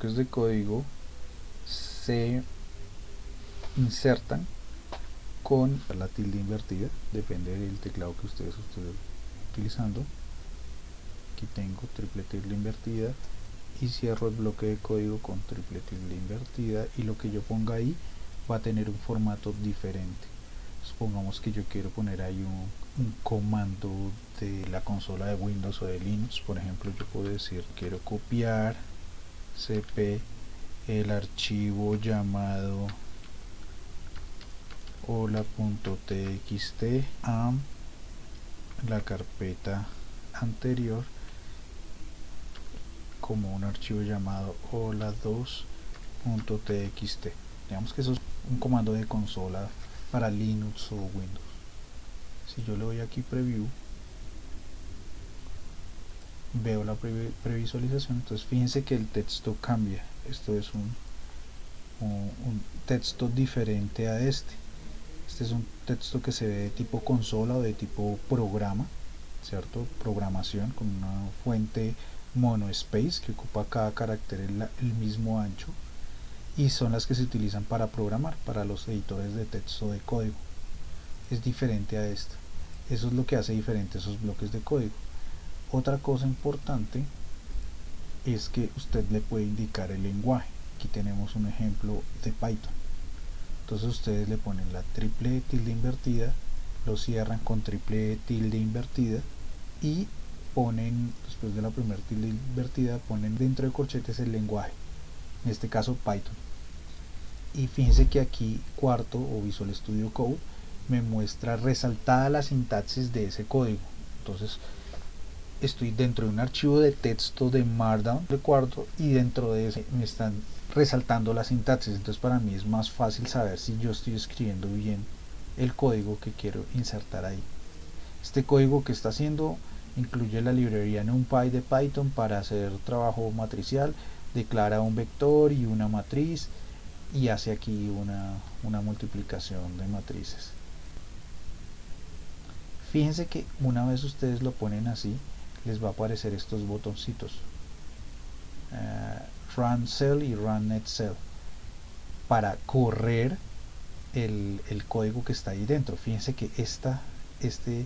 bloques de código se insertan con la tilde invertida, depende del teclado que ustedes estén utilizando. Aquí tengo triple tilde invertida y cierro el bloque de código con triple tilde invertida, y lo que yo ponga ahí va a tener un formato diferente. Supongamos que yo quiero poner ahí un comando de la consola de Windows o de Linux. Por ejemplo, yo puedo decir quiero copiar cp el archivo llamado hola.txt a la carpeta anterior como un archivo llamado hola2.txt. Digamos que eso es un comando de consola para Linux o Windows. Si yo le doy aquí preview, veo la previsualización. Entonces fíjense que el texto cambia. Esto es un texto diferente a este. Este es un texto que se ve de tipo consola o de tipo programa, ¿cierto? Programación, con una fuente monospace que ocupa cada carácter el mismo ancho, y son las que se utilizan para programar, para los editores de texto de código. Es diferente a esta. Eso es lo que hace diferente esos bloques de código. Otra cosa importante es que usted le puede indicar el lenguaje. Aquí tenemos un ejemplo de Python. Entonces ustedes le ponen la triple tilde invertida, lo cierran con triple tilde invertida y ponen, después de la primera tilde invertida, ponen dentro de corchetes el lenguaje, en este caso Python. Y fíjense que aquí cuarto o Visual Studio Code me muestra resaltada la sintaxis de ese código. Entonces estoy dentro de un archivo de texto de Markdown de cuarto, y dentro de ese me están resaltando la sintaxis. Entonces para mí es más fácil saber si yo estoy escribiendo bien el código que quiero insertar ahí. Este código que está haciendo incluye la librería NumPy de Python para hacer trabajo matricial, declara un vector y una matriz y hace aquí una multiplicación de matrices. Fíjense que una vez ustedes lo ponen así, les va a aparecer estos botoncitos, Run Cell y Run Net Cell, para correr el código que está ahí dentro. Fíjense que este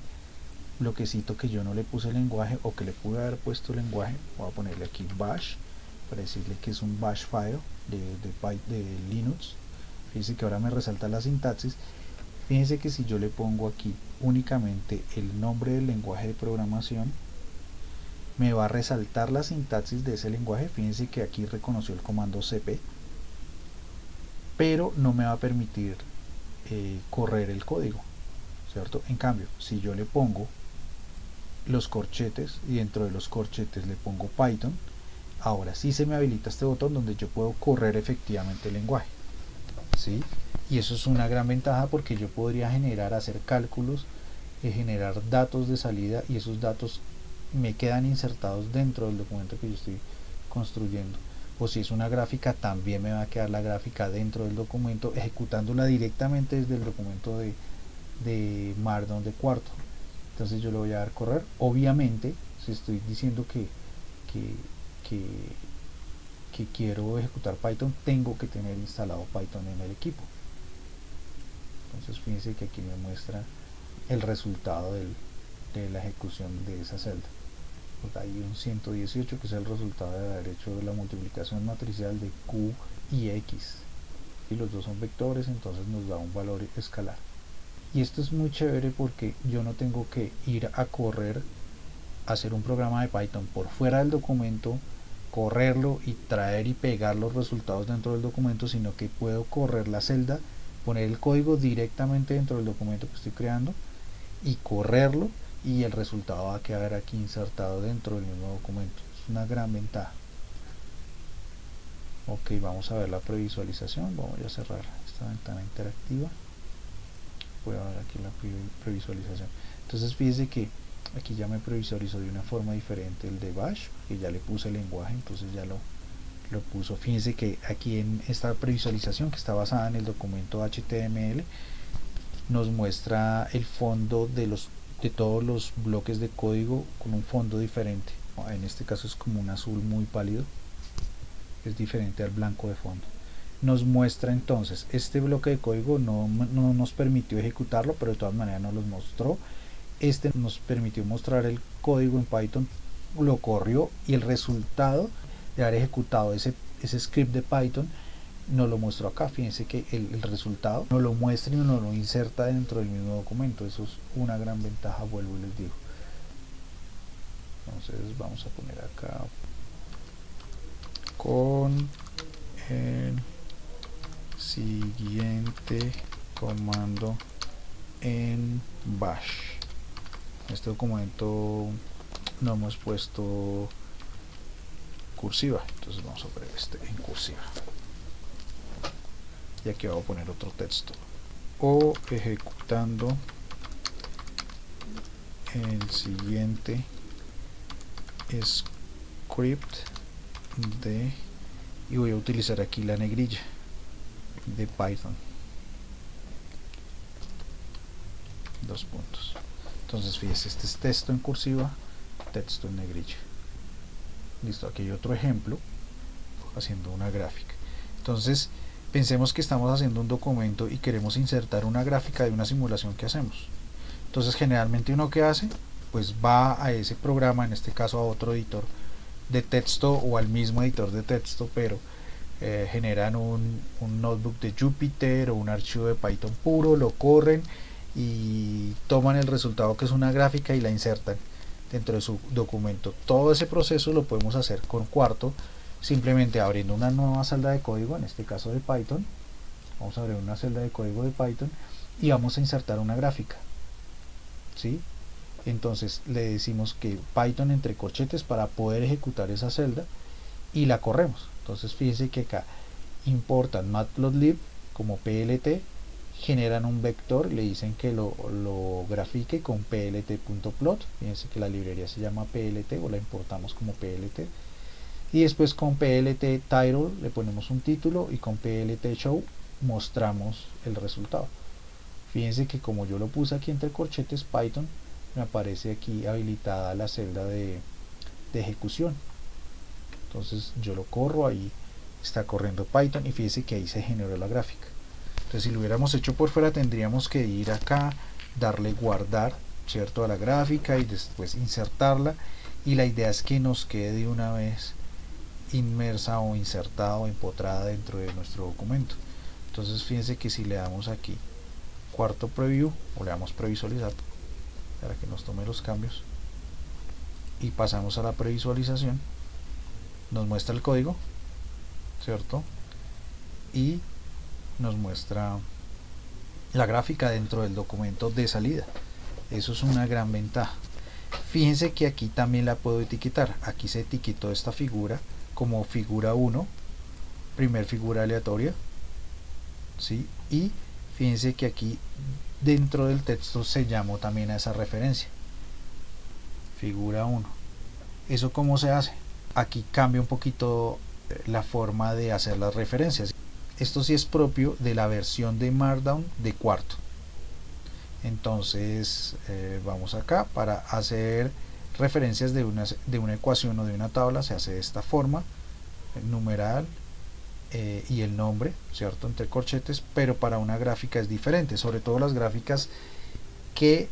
bloquecito que yo no le puse lenguaje, o que le pude haber puesto lenguaje, voy a ponerle aquí bash para decirle que es un bash file de Linux. Fíjense que ahora me resalta la sintaxis. Fíjense que si yo le pongo aquí únicamente el nombre del lenguaje de programación, me va a resaltar la sintaxis de ese lenguaje. Fíjense que aquí reconoció el comando cp, pero no me va a permitir correr el código, ¿cierto? En cambio, si yo le pongo los corchetes y dentro de los corchetes le pongo Python, ahora sí se me habilita este botón donde yo puedo correr efectivamente el lenguaje, ¿sí? Y eso es una gran ventaja, porque yo podría hacer cálculos, generar datos de salida, y esos datos me quedan insertados dentro del documento que yo estoy construyendo. O si es una gráfica, también me va a quedar la gráfica dentro del documento, ejecutándola directamente desde el documento de Markdown de cuarto. Entonces yo lo voy a dar correr. Obviamente, si estoy diciendo que quiero ejecutar Python, tengo que tener instalado Python en el equipo. Entonces fíjense que aquí me muestra el resultado de la ejecución de esa celda. Pues hay un 118 que es el resultado de haber hecho la multiplicación matricial de Q y X, y los dos son vectores, entonces nos da un valor escalar. Y esto es muy chévere porque yo no tengo que ir a correr, hacer un programa de Python por fuera del documento, correrlo y traer y pegar los resultados dentro del documento, sino que puedo correr la celda, poner el código directamente dentro del documento que estoy creando y correrlo, y el resultado va a quedar aquí insertado dentro del mismo documento. Es una gran ventaja. Ok, vamos a ver la previsualización. Vamos a cerrar esta ventana interactiva. Voy a ver aquí la previsualización. Entonces fíjese que aquí ya me previsualizó de una forma diferente el de bash, que ya le puse el lenguaje, entonces ya lo puso. Fíjense que aquí en esta previsualización, que está basada en el documento HTML, nos muestra el fondo de todos los bloques de código con un fondo diferente. En este caso es como un azul muy pálido. es diferente al blanco de fondo. Nos muestra entonces este bloque de código, no nos permitió ejecutarlo, pero de todas maneras nos los mostró. Este nos permitió mostrar el código en Python, lo corrió y el resultado de haber ejecutado ese script de Python nos lo mostró acá. Fíjense que el resultado nos lo muestra y nos lo inserta dentro del mismo documento. Eso es una gran ventaja, vuelvo y les digo. Entonces vamos a poner acá con el siguiente comando en bash. Este documento no hemos puesto cursiva, entonces vamos a poner este en cursiva, y aquí voy a poner otro texto: o ejecutando el siguiente script de, y voy a utilizar aquí la negrilla de Python, dos puntos. Entonces fíjese, este es texto en cursiva, texto en negrilla. Listo, aquí hay otro ejemplo haciendo una gráfica. Entonces pensemos que estamos haciendo un documento y queremos insertar una gráfica de una simulación que hacemos. Entonces generalmente uno que hace, pues va a ese programa, en este caso a otro editor de texto o al mismo editor de texto, pero generan un notebook de Jupyter o un archivo de Python puro, lo corren y toman el resultado, que es una gráfica, y la insertan dentro de su documento. Todo ese proceso lo podemos hacer con Quarto, simplemente abriendo una nueva celda de código, en este caso de Python. Vamos a abrir una celda de código de Python y vamos a insertar una gráfica, ¿sí? Entonces le decimos que Python entre corchetes para poder ejecutar esa celda y la corremos. Entonces fíjense que acá importan matplotlib como plt, generan un vector, le dicen que lo grafique con plt.plot. Fíjense que la librería se llama plt, o la importamos como plt, y después con plt title le ponemos un título y con plt show mostramos el resultado. Fíjense que como yo lo puse aquí entre corchetes Python, me aparece aquí habilitada la celda de ejecución. Entonces yo lo corro, ahí está corriendo Python y fíjense que ahí se generó la gráfica. Entonces si lo hubiéramos hecho por fuera, tendríamos que ir acá, darle guardar, ¿cierto?, a la gráfica y después insertarla, y la idea es que nos quede de una vez inmersa o insertada o empotrada dentro de nuestro documento. Entonces fíjense que si le damos aquí Quarto preview, o le damos previsualizar para que nos tome los cambios, y pasamos a la previsualización, nos muestra el código, ¿cierto?, y nos muestra la gráfica dentro del documento de salida. Eso es una gran ventaja. Fíjense que aquí también la puedo etiquetar. Aquí se etiquetó esta figura como figura 1, primer figura aleatoria, ¿sí? Y fíjense que aquí dentro del texto se llamó también a esa referencia, figura 1. ¿Eso cómo se hace? Aquí cambia un poquito la forma de hacer las referencias. Esto sí es propio de la versión de Markdown de Quarto. Entonces vamos acá, para hacer referencias de una ecuación o de una tabla se hace de esta forma: el numeral y el nombre, ¿cierto?, entre corchetes. Pero para una gráfica es diferente, sobre todo las gráficas que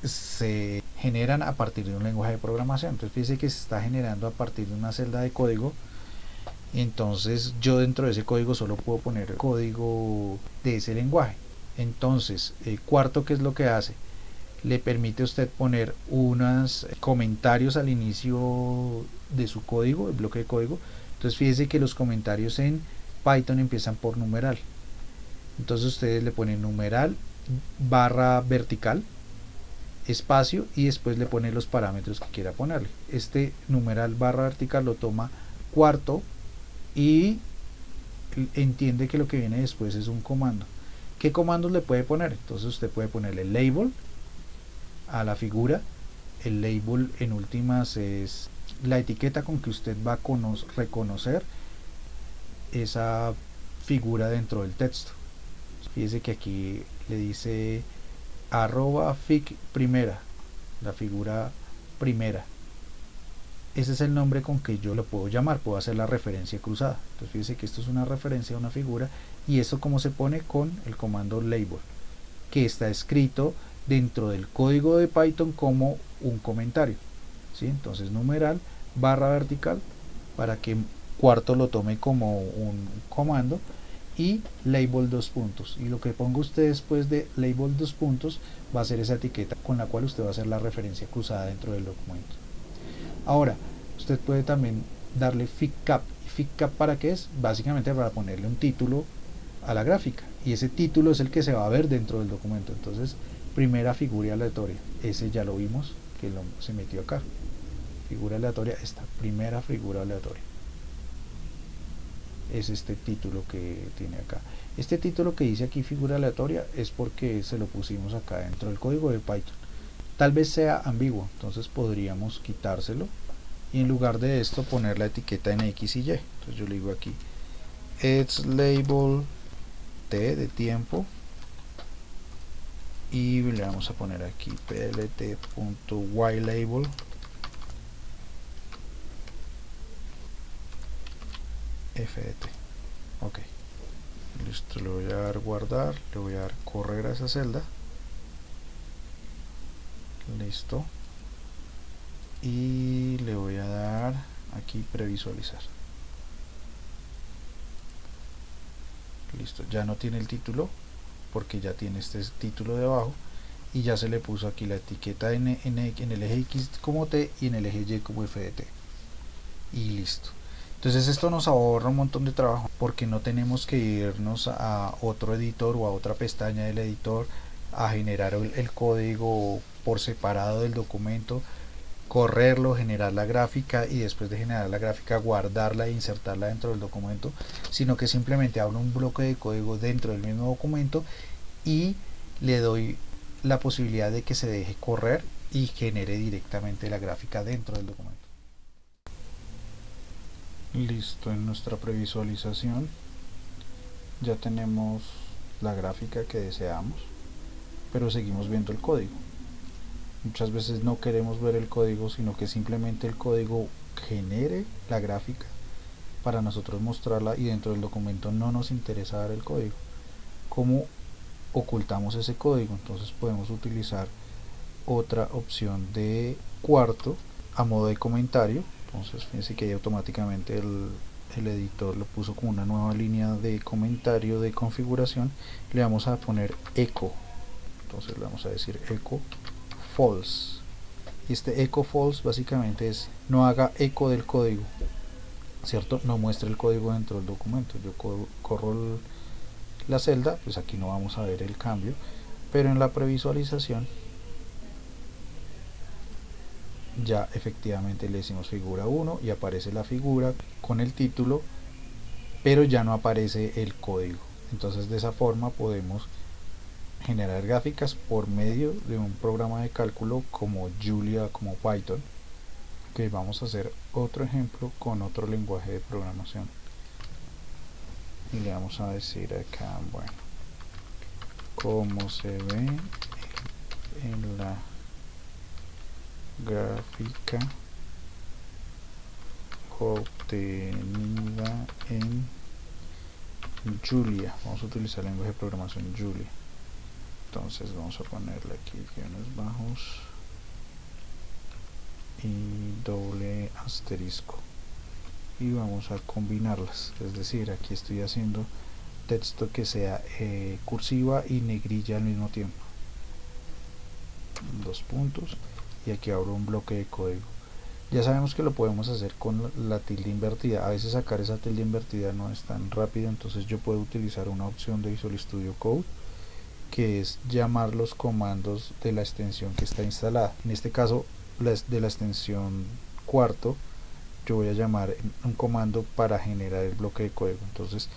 se generan a partir de un lenguaje de programación. Entonces fíjense que se está generando a partir de una celda de código. Entonces yo dentro de ese código solo puedo poner el código de ese lenguaje. Entonces Quarto, ¿qué es lo que hace? Le permite a usted poner unos comentarios al inicio de su código, el bloque de código. Entonces fíjese que los comentarios en Python empiezan por numeral. Entonces ustedes le ponen numeral barra vertical, espacio, y después le ponen los parámetros que quiera ponerle. Este numeral barra vertical lo toma Quarto y entiende que lo que viene después es un comando. ¿Qué comandos le puede poner? Entonces usted puede ponerle label a la figura. El label en últimas es la etiqueta con que usted va a reconocer esa figura dentro del texto. Fíjese que aquí le dice @fig primera, la figura primera. ese es el nombre con que yo lo puedo llamar, puedo hacer la referencia cruzada. Entonces fíjese que esto es una referencia a una figura, y esto como se pone con el comando label, que está escrito dentro del código de Python como un comentario, ¿sí? Entonces numeral barra vertical para que cuarto lo tome como un comando, y label dos puntos, y lo que ponga usted después de label dos puntos va a ser esa etiqueta con la cual usted va a hacer la referencia cruzada dentro del documento. Ahora usted puede también darle FigCap. ¿FigCap para qué es? Básicamente para ponerle un título a la gráfica, y ese título es el que se va a ver dentro del documento. Entonces, primera figura aleatoria, ese ya lo vimos que se metió acá, figura aleatoria, esta primera figura aleatoria es este título que tiene acá. Este título que dice aquí figura aleatoria es porque se lo pusimos acá dentro del código de Python. Tal vez sea ambiguo, entonces podríamos quitárselo y en lugar de esto poner la etiqueta en X y Y. Entonces yo le digo aquí it's label t de tiempo, y le vamos a poner aquí plt.ylabel fdt. Ok, listo, le voy a dar guardar, le voy a dar correr a esa celda, listo, y le voy a dar aquí previsualizar. Listo, ya no tiene el título porque ya tiene este título debajo, y ya se le puso aquí la etiqueta en el eje X como T y en el eje Y como FDT, y listo. Entonces esto nos ahorra un montón de trabajo porque no tenemos que irnos a otro editor o a otra pestaña del editor a generar el código por separado del documento, correrlo, generar la gráfica y después de generar la gráfica guardarla e insertarla dentro del documento, sino que simplemente abro un bloque de código dentro del mismo documento y le doy la posibilidad de que se deje correr y genere directamente la gráfica dentro del documento. Listo, en nuestra previsualización ya tenemos la gráfica que deseamos, pero seguimos viendo el código. Muchas veces no queremos ver el código, sino que simplemente el código genere la gráfica para nosotros mostrarla, y dentro del documento no nos interesa dar el código. ¿Cómo ocultamos ese código? Entonces podemos utilizar otra opción de cuarto a modo de comentario. Entonces fíjense que ahí automáticamente el editor lo puso como una nueva línea de comentario de configuración. Le vamos a poner echo, entonces le vamos a decir echo false, y este echo false básicamente es no haga eco del código, cierto, no muestre el código dentro del documento. Yo corro la celda, pues aquí no vamos a ver el cambio, pero en la previsualización ya efectivamente le decimos figura 1 y aparece la figura con el título, pero ya no aparece el código. Entonces de esa forma podemos generar gráficas por medio de un programa de cálculo como Julia, como Python, que vamos a hacer otro ejemplo con otro lenguaje de programación, y le vamos a decir acá, bueno, cómo se ve en la gráfica obtenida en Julia. Vamos a utilizar el lenguaje de programación Julia. Entonces vamos a ponerle aquí guiones bajos y doble asterisco, y vamos a combinarlas, es decir, aquí estoy haciendo texto que sea cursiva y negrilla al mismo tiempo, dos puntos, y aquí abro un bloque de código. Ya sabemos que lo podemos hacer con la tilde invertida. A veces sacar esa tilde invertida no es tan rápido, entonces yo puedo utilizar una opción de Visual Studio Code, que es llamar los comandos de la extensión que está instalada. En este caso de la extensión cuarto, yo voy a llamar un comando para generar el bloque de código. Entonces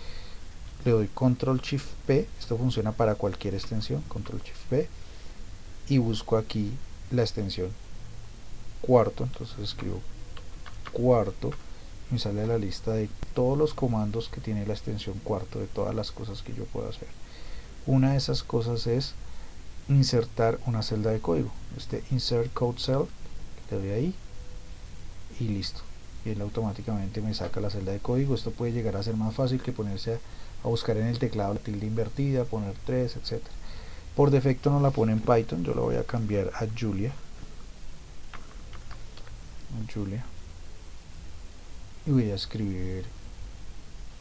le doy control shift P, esto funciona para cualquier extensión, control shift P, y busco aquí la extensión cuarto. Entonces escribo cuarto y me sale la lista de todos los comandos que tiene la extensión cuarto, de todas las cosas que yo puedo hacer. Una de esas cosas es insertar una celda de código. Este insert code cell, le doy ahí y listo, y él automáticamente me saca la celda de código. Esto puede llegar a ser más fácil que ponerse a buscar en el teclado la tilde invertida, poner 3, etcétera. Por defecto no la pone en Python, yo lo voy a cambiar a Julia. Y voy a escribir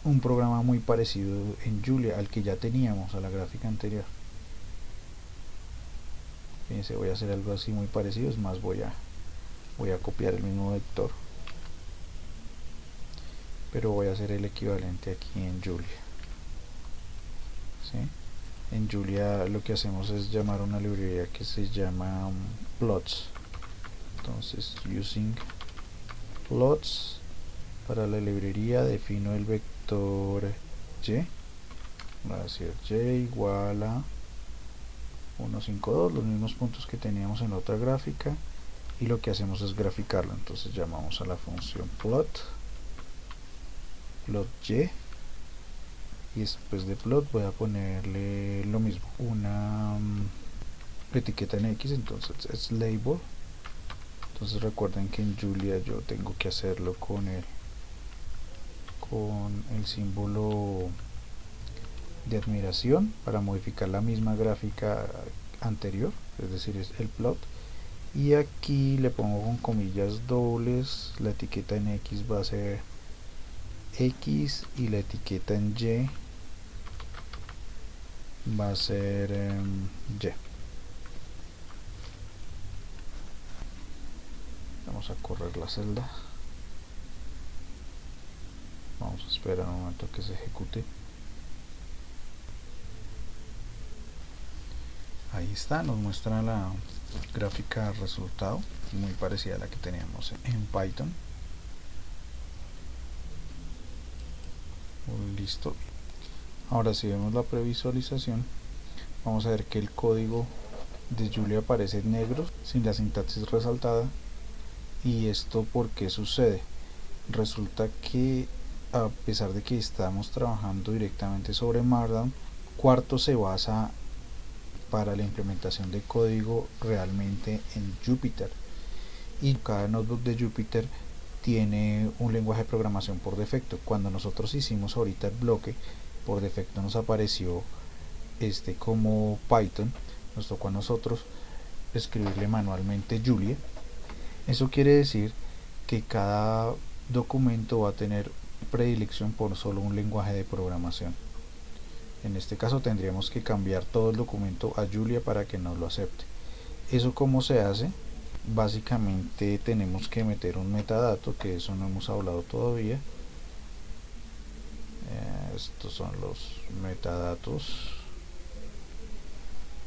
un programa muy parecido en Julia al que ya teníamos, a la gráfica anterior. Fíjense, voy a hacer algo así muy parecido, es más, voy a copiar el mismo vector, pero voy a hacer el equivalente aquí en Julia. ¿Sí? En Julia lo que hacemos es llamar una librería que se llama plots. Entonces, using plots, para la librería defino el vector y, va a ser y igual a 152, los mismos puntos que teníamos en la otra gráfica, y lo que hacemos es graficarlo. Entonces llamamos a la función plot y, después de plot voy a ponerle lo mismo, una etiqueta en X, entonces es label. Entonces recuerden que en Julia yo tengo que hacerlo con el símbolo de admiración para modificar la misma gráfica anterior, es decir, es el plot, y aquí le pongo con comillas dobles, la etiqueta en X va a ser X y la etiqueta en Y va a ser Y. Vamos a correr la celda, vamos a esperar un momento que se ejecute. Ahí está, nos muestra la gráfica resultado, muy parecida a la que teníamos en Python. Listo. Ahora si vemos la previsualización, vamos a ver que el código de Julia aparece en negro, sin la sintaxis resaltada. ¿Y esto por qué sucede? Resulta que a pesar de que estamos trabajando directamente sobre Markdown, Quarto se basa para la implementación de código realmente en Jupyter, y cada notebook de Jupyter tiene un lenguaje de programación por defecto. Cuando nosotros hicimos ahorita el bloque, por defecto nos apareció como Python, nos tocó a nosotros escribirle manualmente Julia. Eso quiere decir que cada documento va a tener predilección por solo un lenguaje de programación. En este caso tendríamos que cambiar todo el documento a Julia para que nos lo acepte. ¿Eso cómo se hace? Básicamente tenemos que meter un metadato, que eso no hemos hablado todavía. Estos son los metadatos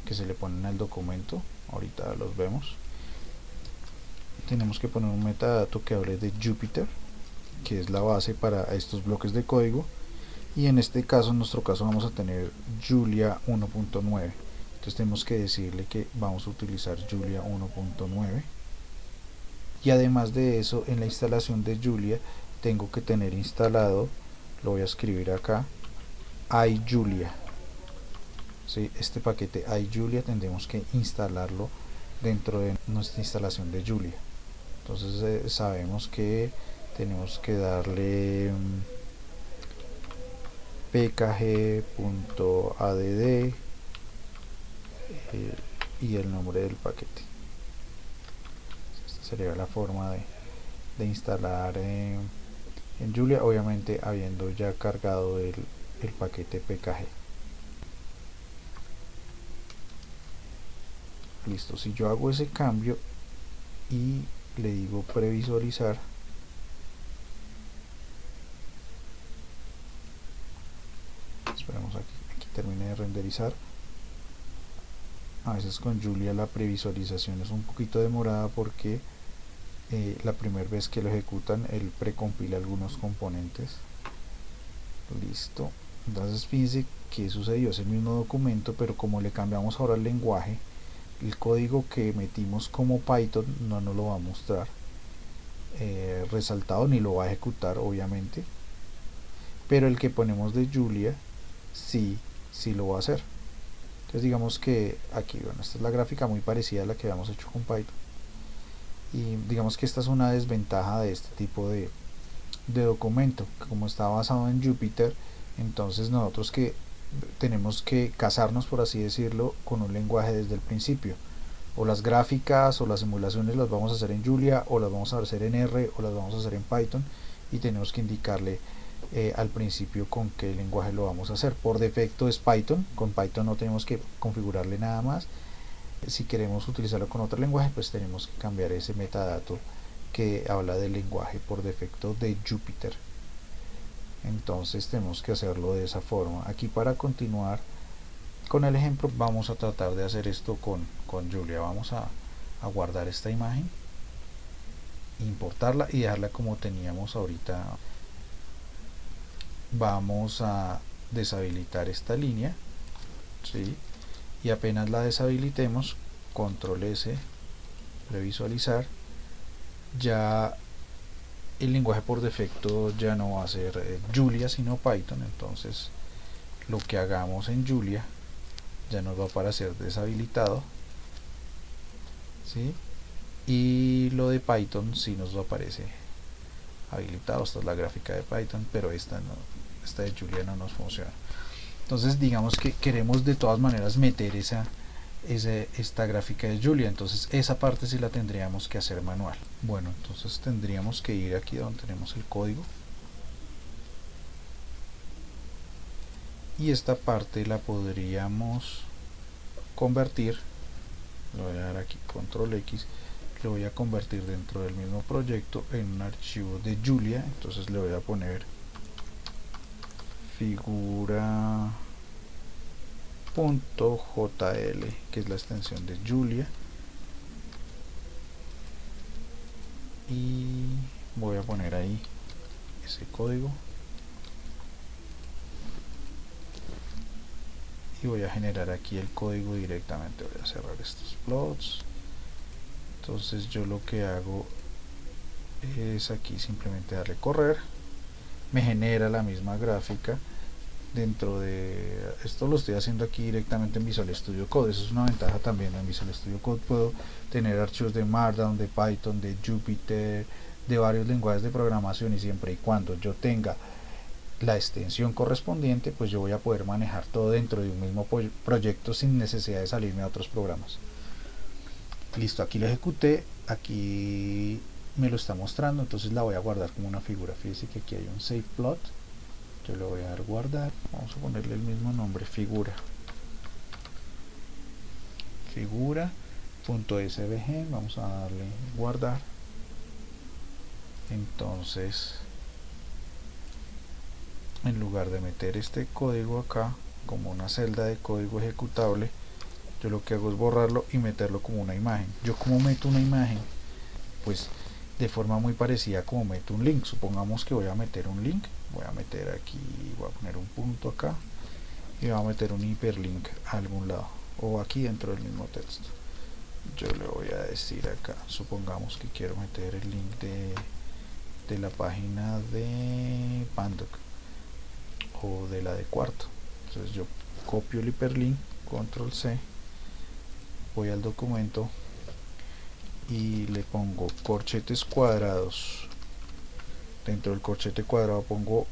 que se le ponen al documento, ahorita los vemos. Tenemos que poner un metadato que hable de Jupyter, que es la base para estos bloques de código, y en este caso, en nuestro caso, vamos a tener Julia 1.9. entonces tenemos que decirle que vamos a utilizar Julia 1.9, y además de eso, en la instalación de Julia tengo que tener instalado, lo voy a escribir acá, iJulia. ¿Sí? Este paquete iJulia tendremos que instalarlo dentro de nuestra instalación de Julia. Entonces sabemos que tenemos que darle pkg.add y el nombre del paquete. Esta sería la forma de instalar en Julia, obviamente habiendo ya cargado el paquete pkg. Listo, si yo hago ese cambio y le digo previsualizar, esperemos aquí termine de renderizar. A veces con Julia la previsualización es un poquito demorada porque la primera vez que lo ejecutan él precompila algunos componentes. Listo, entonces fíjense que sucedió, es el mismo documento, pero como le cambiamos ahora el lenguaje, el código que metimos como Python no nos lo va a mostrar resaltado ni lo va a ejecutar, obviamente, pero el que ponemos de Julia sí lo va a hacer. Entonces digamos que aquí, bueno, esta es la gráfica muy parecida a la que habíamos hecho con Python. Y digamos que esta es una desventaja de este tipo de documento, que como está basado en Jupyter, entonces nosotros que tenemos que casarnos, por así decirlo, con un lenguaje desde el principio. O las gráficas o las simulaciones las vamos a hacer en Julia, o las vamos a hacer en R, o las vamos a hacer en Python, y tenemos que indicarle al principio con qué lenguaje lo vamos a hacer. Por defecto es Python, con Python no tenemos que configurarle nada más. Si queremos utilizarlo con otro lenguaje, pues tenemos que cambiar ese metadato que habla del lenguaje por defecto de Jupyter. Entonces tenemos que hacerlo de esa forma. Aquí, para continuar con el ejemplo, vamos a tratar de hacer esto con Julia. Vamos a guardar esta imagen, importarla y dejarla como teníamos ahorita. Vamos a deshabilitar esta línea, ¿sí? Y apenas la deshabilitemos, control S, previsualizar, ya el lenguaje por defecto ya no va a ser Julia sino Python. Entonces lo que hagamos en Julia ya nos va a aparecer deshabilitado, ¿sí? Y lo de Python sí nos lo aparece habilitado. Esta es la gráfica de Python, pero esta no, esta de Julia no nos funciona. Entonces digamos que queremos de todas maneras meter esta gráfica de Julia, entonces esa parte sí la tendríamos que hacer manual. Bueno, entonces tendríamos que ir aquí donde tenemos el código, y esta parte la podríamos convertir. Le voy a dar aquí control X, lo voy a convertir dentro del mismo proyecto en un archivo de Julia. Entonces le voy a poner figura.jl, que es la extensión de Julia, y voy a poner ahí ese código y voy a generar aquí el código directamente. Voy a cerrar estos plots. Entonces yo lo que hago es aquí simplemente darle correr, me genera la misma gráfica dentro de esto. Lo estoy haciendo aquí directamente en Visual Studio Code. Eso es una ventaja también. En Visual Studio Code puedo tener archivos de Markdown, de Python, de Jupyter, de varios lenguajes de programación, y siempre y cuando yo tenga la extensión correspondiente, pues yo voy a poder manejar todo dentro de un mismo proyecto sin necesidad de salirme a otros programas. Listo, aquí lo ejecuté, aquí me lo está mostrando, entonces la voy a guardar como una figura. Fíjense que aquí hay un save plot, yo le voy a dar guardar, vamos a ponerle el mismo nombre, figura.svg, vamos a darle guardar. Entonces, en lugar de meter este código acá como una celda de código ejecutable, yo lo que hago es borrarlo y meterlo como una imagen. Yo como meto una imagen, pues de forma muy parecida como meto un link. Supongamos que voy a meter un link, voy a meter aquí, voy a poner un punto acá y voy a meter un hiperlink a algún lado o aquí dentro del mismo texto. Yo le voy a decir acá, supongamos que quiero meter el link de la página de Pandoc o de la de Cuarto. Entonces yo copio el hiperlink, control C, voy al documento y le pongo corchetes cuadrados. Dentro del corchete cuadrado pongo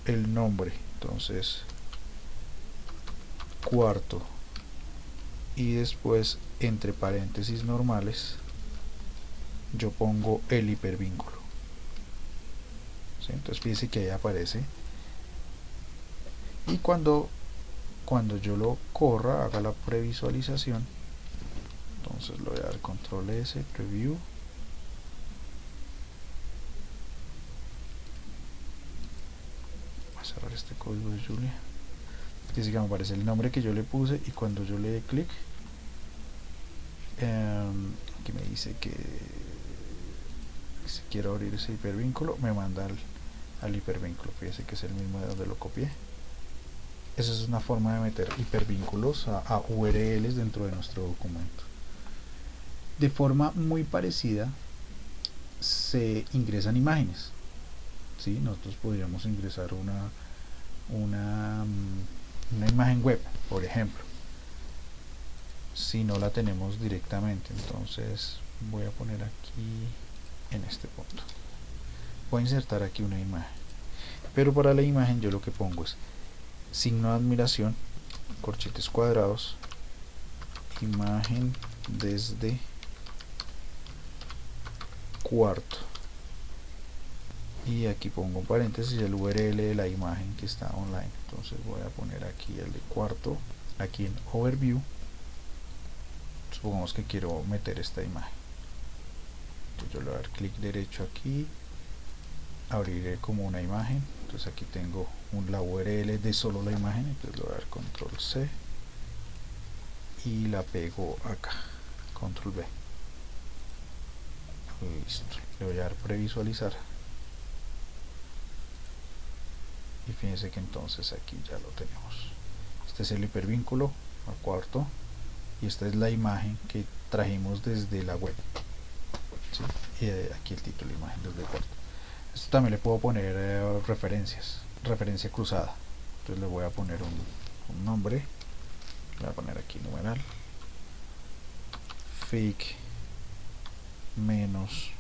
el nombre, entonces Cuarto, y después entre paréntesis normales yo pongo el hipervínculo, ¿sí? Entonces fíjense que ahí aparece, y cuando yo lo corra, haga la previsualización, entonces le voy a dar control S, preview, voy a cerrar este código de Julia. Dice que me aparece el nombre que yo le puse, y cuando yo le dé clic, aquí me dice que si quiero abrir ese hipervínculo, me manda al hipervínculo. Fíjese que es el mismo de donde lo copié. Esa es una forma de meter hipervínculos a URLs dentro de nuestro documento. De forma muy parecida se ingresan imágenes, ¿sí? Nosotros podríamos ingresar una imagen web, por ejemplo, si no la tenemos directamente. Entonces voy a poner aquí en este punto. Voy a insertar aquí una imagen, pero para la imagen yo lo que pongo es signo de admiración, corchetes cuadrados, imagen desde cuarto, y aquí pongo en paréntesis el URL de la imagen que está online. Entonces voy a poner aquí el de cuarto, aquí en overview. Supongamos que quiero meter esta imagen, entonces yo le voy a dar clic derecho aquí, abriré como una imagen. Entonces aquí tengo la URL de solo la imagen, entonces le voy a dar control C y la pego acá, control V. Listo, le voy a dar previsualizar, y fíjense que entonces aquí ya lo tenemos. Este es el hipervínculo al cuarto, y esta es la imagen que trajimos desde la web, ¿sí? Y aquí el título, imagen desde el cuarto. Esto también le puedo poner referencias, referencia cruzada. Entonces le voy a poner un nombre, le voy a poner aquí numeral fig menos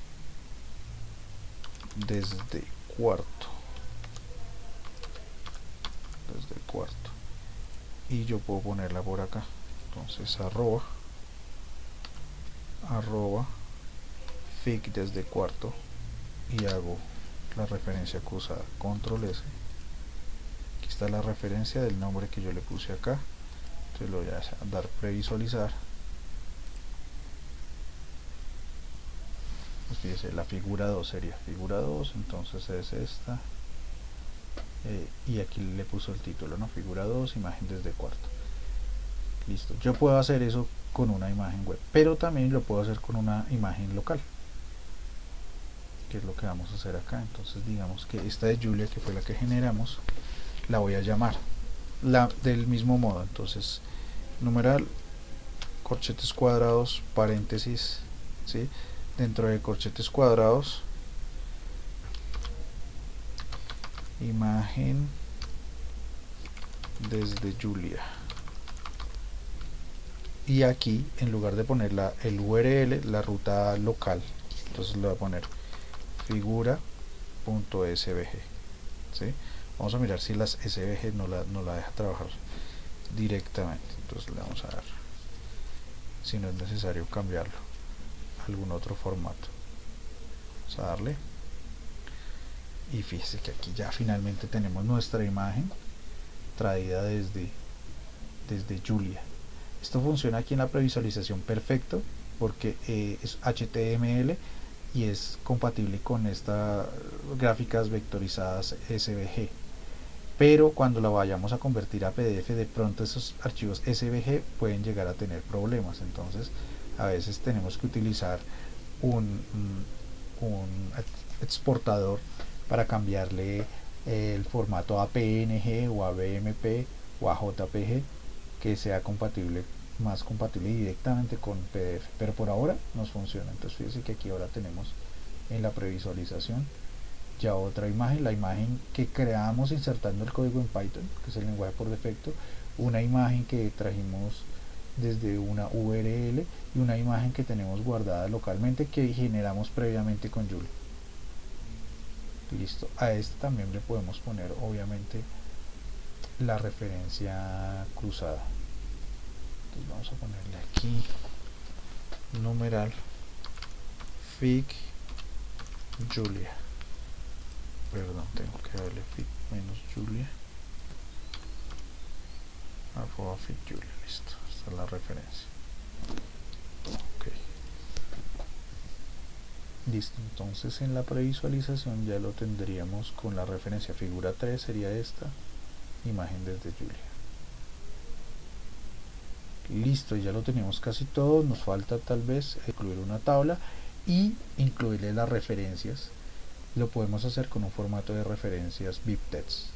desde cuarto, y yo puedo ponerla por acá. Entonces arroba fig desde cuarto, y hago la referencia cruzada, control S. Aquí está la referencia del nombre que yo le puse acá. Entonces lo voy a dar previsualizar. Pues fíjese, la figura 2 sería figura 2, entonces es esta, y aquí le puso el título, ¿no? Figura 2, imagen desde cuarto. Listo, yo puedo hacer eso con una imagen web, pero también lo puedo hacer con una imagen local, que es lo que vamos a hacer acá. Entonces digamos que esta de Julia, que fue la que generamos, la voy a llamar del mismo modo. Entonces numeral, corchetes cuadrados, paréntesis, ¿sí? Dentro de corchetes cuadrados, imagen desde Julia, y aquí en lugar de poner el URL, la ruta local, entonces le voy a poner figura.svg, ¿sí? Vamos a mirar si las SVG no la deja trabajar directamente. Entonces le vamos a dar, si no es necesario cambiarlo a algún otro formato, vamos a darle, y fíjese que aquí ya finalmente tenemos nuestra imagen traída desde Julia. Esto funciona aquí en la previsualización perfecto, porque es HTML y es compatible con estas gráficas vectorizadas SVG. Pero cuando la vayamos a convertir a PDF, de pronto esos archivos SVG pueden llegar a tener problemas. Entonces a veces tenemos que utilizar un exportador para cambiarle el formato a PNG o a BMP o a JPG, que sea más compatible directamente con PDF, pero por ahora nos funciona. Entonces fíjense que aquí ahora tenemos en la previsualización ya otra imagen, la imagen que creamos insertando el código en Python, que es el lenguaje por defecto, una imagen que trajimos desde una URL, y una imagen que tenemos guardada localmente que generamos previamente con Julia. Listo, a este también le podemos poner obviamente la referencia cruzada. Entonces vamos a ponerle aquí numeral fig Julia, perdón, tengo que darle fig menos Julia, arroba fig Julia. Listo, esta es la referencia. Ok, listo. Entonces en la previsualización ya lo tendríamos con la referencia figura 3, sería esta imagen desde Julia. Listo, ya lo tenemos casi todo. Nos falta tal vez incluir una tabla y incluirle las referencias. Lo podemos hacer con un formato de referencias BibTeX.